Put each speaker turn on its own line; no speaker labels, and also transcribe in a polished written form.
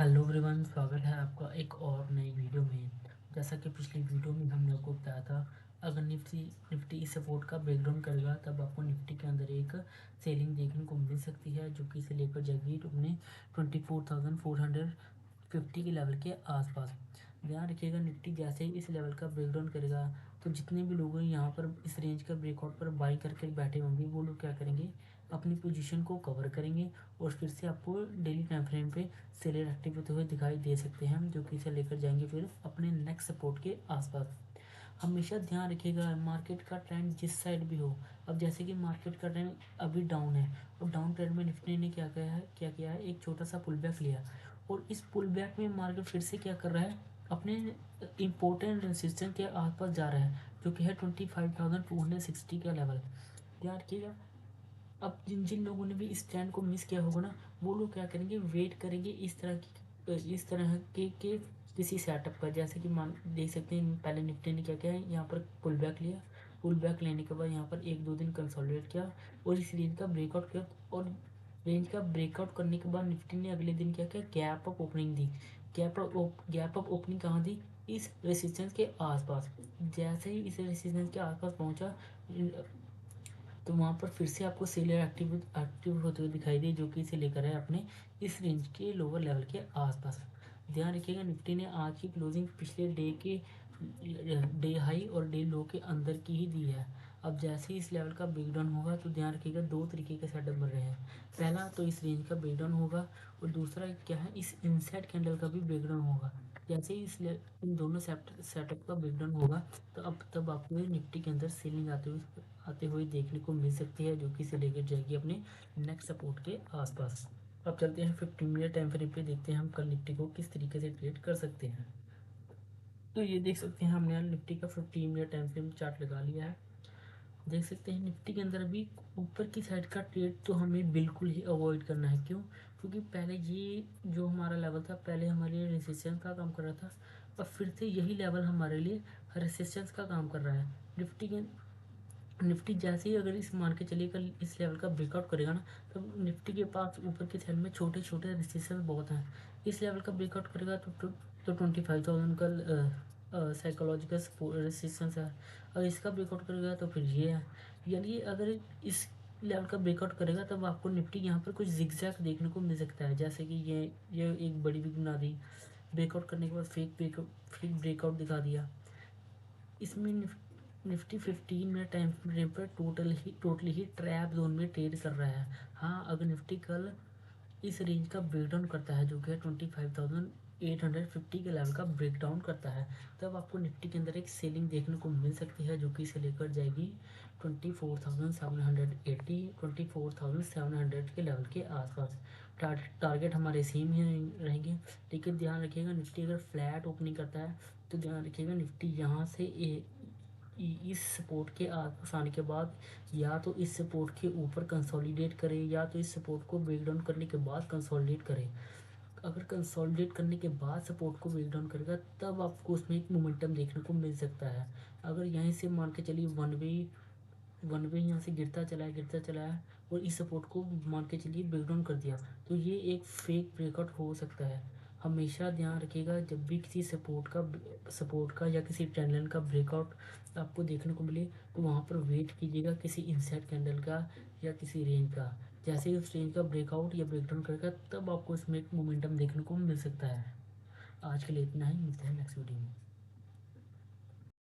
Hello everyone, स्वागत है आपका एक और नई वीडियो में। जैसा कि पिछली वीडियो में हमने आपको बताया था, अगर निफ्टी इस सपोर्ट का ब्रेकडाउन करेगा तब आपको निफ्टी के अंदर एक सेलिंग देखने को मिल सकती है, जो कि इसे लेकर जाएगी अपने 24,450 के लेवल के आसपास। ध्यान रखिएगा, निफ्टी जैसे ही इस लेवल का ब्रेकडाउन करेगा तो जितने भी लोग यहाँ पर इस रेंज का ब्रेकआउट पर बाई करके बैठे होंगे वो लोग क्या करेंगे, अपनी पोजीशन को कवर करेंगे और फिर से आपको डेली टाइम फ्रेम पे सेलर एक्टिव होते हुए दिखाई दे सकते हैं, जो कि इसे लेकर जाएंगे फिर अपने नेक्स्ट सपोर्ट के आसपास। हमेशा ध्यान रखिएगा, मार्केट का ट्रेंड जिस साइड भी हो। अब जैसे कि मार्केट का ट्रेंड अभी डाउन है और डाउन ट्रेंड में निफ्टी ने क्या किया है, एक छोटा सा पुल बैक लिया और इस पुल बैक में मार्केट फिर से क्या कर रहा है, अपने इम्पोर्टेंट रेजिस्टेंस के आसपास जा रहा है, जो कि है 25,260 का लेवल। ध्यान रखिएगा, अब जिन जिन लोगों ने भी इस ट्रेंड को मिस किया होगा ना, वो लोग क्या करेंगे, वेट करेंगे इस तरह के किसी सेटअप का। जैसे कि मान देख सकते हैं, पहले निफ्टी ने क्या किया है, यहाँ पर पुल बैक लिया। पुल बैक लेने के बाद यहाँ पर एक दो दिन कंसोलिडेट किया और इस रेंज का ब्रेकआउट किया। और रेंज का ब्रेकआउट करने के बाद निफ्टी ने अगले दिन क्या किया, गैप अप ओपनिंग दी। गैप अप ओपनिंग कहाँ दी, इस रेसिस्टेंस के आसपास। जैसे ही इस रेसिस्टेंस के आसपास पहुंचा तो वहाँ पर फिर से आपको सेलर एक्टिव होते हुए दिखाई दे, जो कि इसे लेकर है अपने इस रेंज के लोअर लेवल के आसपास। ध्यान रखिएगा, निफ्टी ने आज की क्लोजिंग पिछले डे हाई और डे लो के अंदर की ही दी है। अब जैसे ही इस लेवल का ब्रेकडाउन होगा तो ध्यान रखिएगा, दो तरीके के सेटअप बन रहे हैं। पहला तो इस रेंज का ब्रेकडाउन होगा और दूसरा क्या है, इस इनसाइड कैंडल का भी ब्रेकडाउन होगा। जैसे ही इन दोनों सेटअप का ब्रेकडाउन होगा तो अब तब आपको निफ्टी के अंदर सेलिंग आते हुए देखने को मिल सकती है, जो कि इसे लेकर जाएगी अपने नेक्स्ट सपोर्ट के आसपास। अब चलते हैं 15 मिनट टाइम फ्रेम पे, देखते हैं हम कल निफ्टी को किस तरीके से ट्रेड कर सकते हैं। तो ये देख सकते हैं, हमने यहाँ निफ्टी का 15 मिनट टाइम फ्रेम चार्ट लगा लिया है। देख सकते हैं निफ्टी के अंदर अभी ऊपर की साइड का ट्रेड तो हमें बिल्कुल ही अवॉइड करना है। क्यों? क्योंकि पहले ये जो हमारा लेवल था, पहले हमारे लिए रेसिस्टेंस का काम कर रहा था और फिर से यही लेवल हमारे लिए रेसिस्टेंस का काम कर रहा है। निफ्टी जैसे ही अगर इस मान के चलिए कल इस लेवल का ब्रेकआउट करेगा ना, तो निफ्टी के पास ऊपर के साइड में छोटे छोटे रेजिस्टेंस बहुत हैं। इस लेवल का ब्रेकआउट करेगा तो 25,000 का साइकोलॉजिकल रेजिस्टेंस है। अगर इसका ब्रेकआउट करेगा तो फिर ये है। यानी अगर इस लेवल का ब्रेकआउट करेगा तब आपको निफ्टी यहाँ पर कुछ जिगजैग देखने को मिल सकता है। जैसे कि ये एक बड़ी विग बना दी, ब्रेकआउट करने के बाद फेक ब्रेकआउट दिखा दिया। इसमें निफ्टी 15 मिनट टाइम फ्रेम पर टोटली ही ट्रैप जोन में ट्रेड कर रहा है। हाँ, अगर निफ्टी कल इस रेंज का ब्रेकडाउन करता है, जो कि 25,850 के लेवल का ब्रेकडाउन करता है, तब आपको निफ्टी के अंदर एक सेलिंग देखने को मिल सकती है, जो कि इसे लेकर जाएगी 24,780 24,700 के लेवल के आसपास। टारगेट हमारे सेम ही रहेंगे। लेकिन ध्यान रखिएगा, निफ्टी अगर फ्लैट ओपनिंग करता है तो ध्यान रखिएगा, निफ्टी यहाँ से इस सपोर्ट के आसपास आने के बाद या तो इस सपोर्ट के ऊपर कंसोलिडेट करे या तो इस सपोर्ट को ब्रेक डाउन करने के बाद कंसोलिडेट करे। अगर कंसोलिडेट करने के बाद सपोर्ट को ब्रेक डाउन करेगा तब आपको उसमें एक मोमेंटम देखने को मिल सकता है। अगर यहीं से मान के चलिए वन वे यहाँ से गिरता चला है और इस सपोर्ट को मान के चलिए ब्रेक डाउन कर दिया, तो ये एक फेक ब्रेकआउट हो सकता है। हमेशा ध्यान रखिएगा, जब भी किसी सपोर्ट का या किसी ट्रेंड लाइन का ब्रेकआउट आपको देखने को मिले तो वहाँ पर वेट कीजिएगा किसी इनसाइड कैंडल का या किसी रेंज का। जैसे ही उस रेंज का ब्रेकआउट या ब्रेकडाउन करेगा तब आपको इसमें एक मोमेंटम देखने को मिल सकता है। आज के लिए इतना ही, मिलते हैं नेक्स्ट वीडियो में।